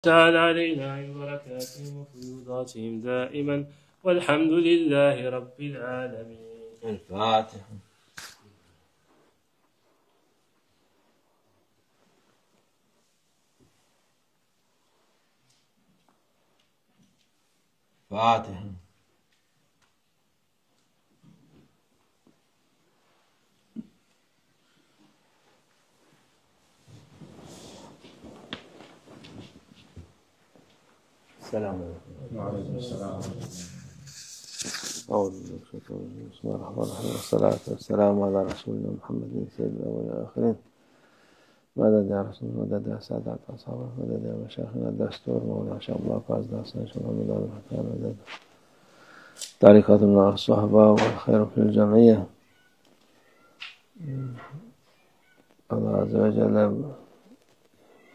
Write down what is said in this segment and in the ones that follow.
تعالى علينا من بركاتهم وفيوضاتهم دائما والحمد لله رب العالمين. الفاتحة. فاتحة. السلام عليكم. وعليكم السلام. أعوذ بالله من الشيطان الرجيم. بسم الله الرحمن الرحيم والصلاة والسلام على رسولنا محمد سيد الأولين والآخرين. مدد يا رسول الله، مدد يا سادة أصحابه، مدد يا مشايخنا الدستور مولانا شيخ الله فاز داستان شيخ محمد آل الحكام، مدد طريقتنا الصحبة والخير في الجمعية. Allah Azze ve Celle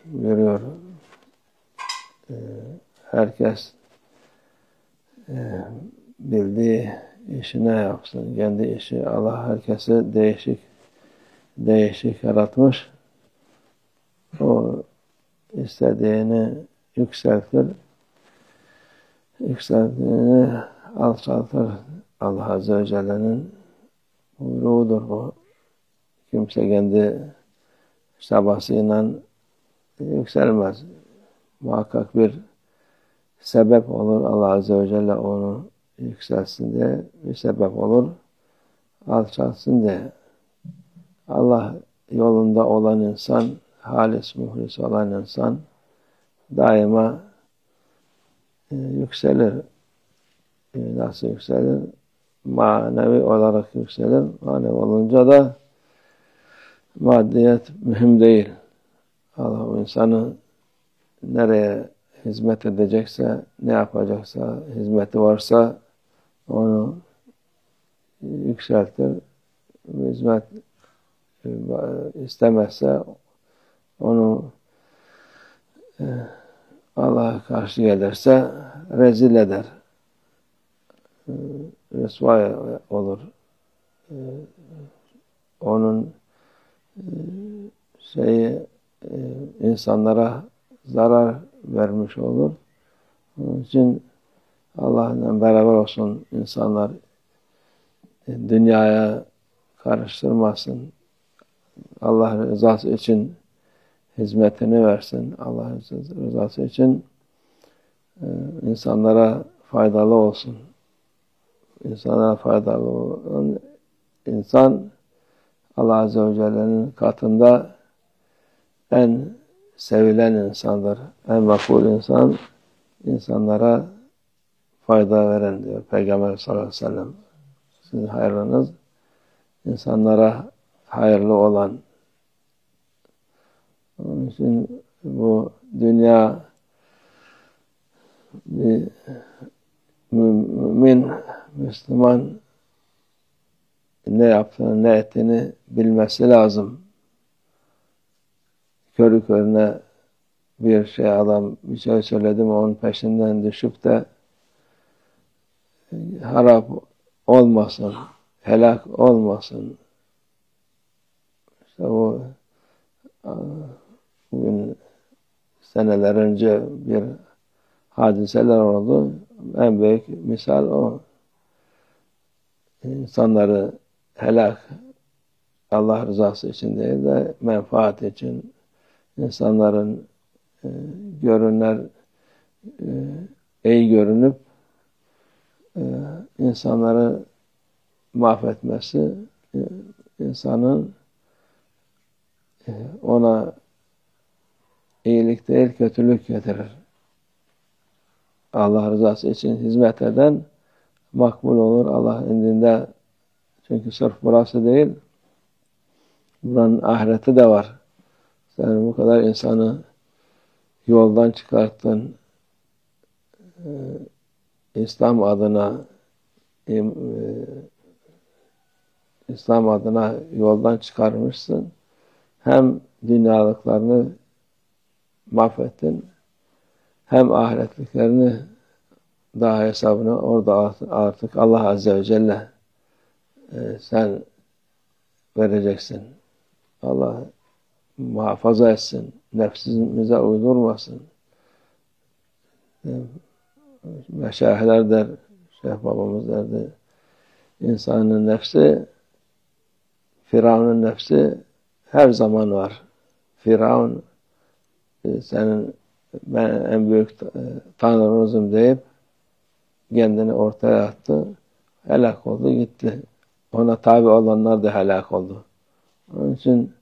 buyuruyor, herkes bildiği işine yapsın. Kendi işi. Allah herkesi değişik yaratmış. O istediğini yükseltir. Yükseldiğini alçaltır. Allah Azze ve Celle'nin buyruğudur bu. Kimse kendi çabasıyla yükselmez. Muhakkak bir sebep olur. Allah Azze ve Celle onu yükselsin diye bir sebep olur. Alçalsın diye. Allah yolunda olan insan, halis, muhlis olan insan daima yükselir. Nasıl yükselir? Manevi olarak yükselir. Manevi olunca da maddiyet mühim değil. Allah o insanı nereye hizmet edecekse, ne yapacaksa, hizmeti varsa onu yükseltir. Hizmet istemezse onu Allah'a karşı gelirse rezil eder. Rüsva olur. Onun insanlara zarar vermiş olur. Onun için Allah'la beraber olsun insanlar, dünyaya karıştırmasın. Allah rızası için hizmetini versin. Allah rızası için insanlara faydalı olsun. İnsanlara faydalı olan insan Allah Azze ve Celle'nin katında en sevilen insandır. En makbul insan, insanlara fayda veren diyor Peygamber sallallahu aleyhi ve sellem. Sizin hayrınız insanlara hayırlı olan. Onun için bu dünya bir mümin, Müslüman ne yaptığını, ne ettiğini bilmesi lazım. Körü körüne adam bir şey söyledi mi onun peşinden düşüp de harap olmasın, helak olmasın. İşte bu bugün seneler önce bir hadiseler oldu. En büyük misal o. İnsanları helak, Allah rızası için değil de menfaat için, insanların iyi görünüp insanları mahvetmesi, insanın ona iyilik değil kötülük getirir. Allah rızası için hizmet eden makbul olur Allah indinde. Çünkü sırf burası değil, buranın ahireti de var. Sen bu kadar insanı yoldan çıkarttın, İslam adına yoldan çıkarmışsın. Hem dünyalıklarını mahvettin, hem ahiretliklerini daha hesabını orada artık Allah Azze ve Celle sen vereceksin. Allah muhafaza etsin. Nefsimize uydurmasın. meşayihler der, Şeyh babamız derdi, insanın nefsi, Firavun'un nefsi her zaman var. Firavun ben en büyük tanrınızım deyip kendini ortaya attı. Helak oldu, gitti. Ona tabi olanlar da helak oldu. Onun için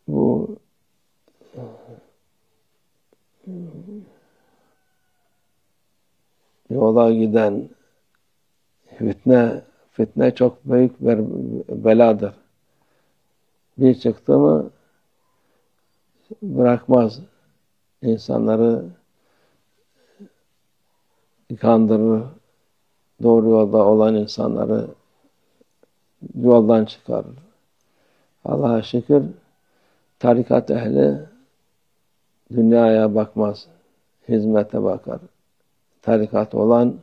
bu yola giden fitne çok büyük bir beladır. Bir çıktı mı bırakmaz. İnsanları kandırır. Doğru yolda olan insanları yoldan çıkarır. Allah'a şükür tarikat ehli dünyaya bakmaz. Hizmete bakar. Tarikat olan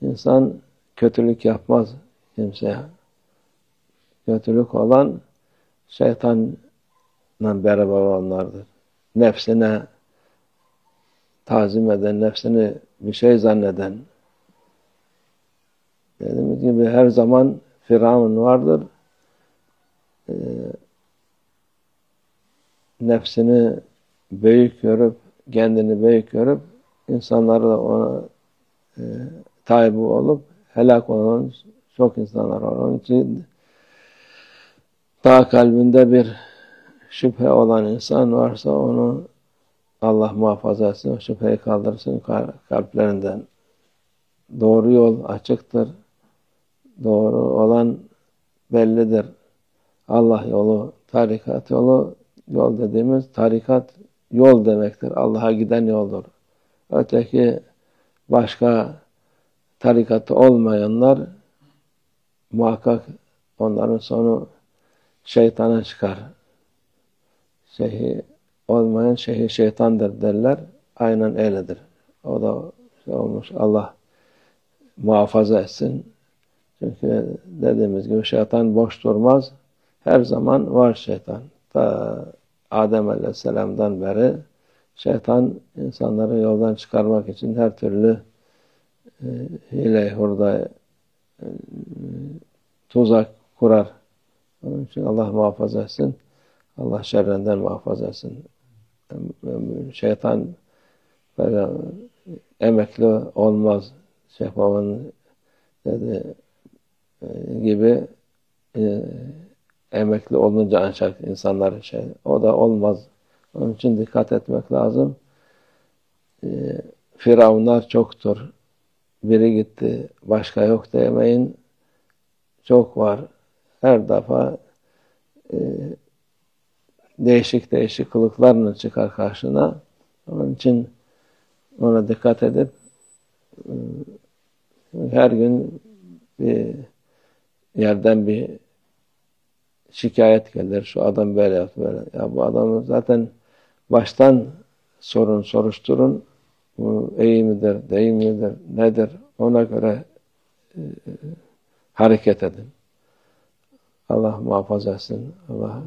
insan kötülük yapmaz kimseye. Kötülük olan şeytanla beraber olanlardır. Nefsine tazim eden, nefsini bir şey zanneden. Dediğimiz gibi her zaman Firavun vardır. Nefsini büyük görüp, kendini büyük görüp, insanları da ona tabi olup helak olan çok insanlar var. Onun için daha kalbinde bir şüphe olan insan varsa onu Allah muhafaza etsin, o şüpheyi kaldırsın kalplerinden. Doğru yol açıktır. Doğru olan bellidir. Allah yolu, tarikat yolu, yol dediğimiz tarikat yol demektir. Allah'a giden yoldur. Öteki başka tarikatı olmayanlar muhakkak onların sonu şeytana çıkar. Şeyhi olmayan şeyhi şeytandır derler. Aynen öyledir. O da olmuş. Allah muhafaza etsin. Çünkü dediğimiz gibi şeytan boş durmaz. Her zaman var şeytan. Ta Adem Aleyhisselam'dan beri şeytan insanları yoldan çıkarmak için her türlü hile, hurda, tuzak kurar. Onun için Allah muhafaza etsin. Allah şerrinden muhafaza etsin. Şeytan böyle emekli olmaz. Şeyh Baba'nın dediği gibi emekli olunca ancak insanlar o da olmaz. Onun için dikkat etmek lazım. Firavunlar çoktur. Biri gitti, başka yok demeyin. Çok var. Her defa değişik kılıklarla çıkar karşına. Onun için ona dikkat edip her gün bir yerden bir şikayet gelir. Şu adam böyle yaptı böyle. Ya bu adamı zaten baştan soruşturun. Bu iyi midir, değil midir, nedir? Ona göre hareket edin. Allah muhafaza etsin. Allah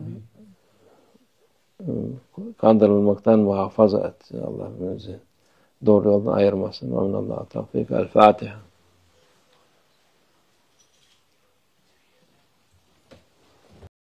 kandırılmaktan muhafaza etsin. Allah bizi doğru yoldan ayırmasın. Allah'a tevfik. El Fatiha.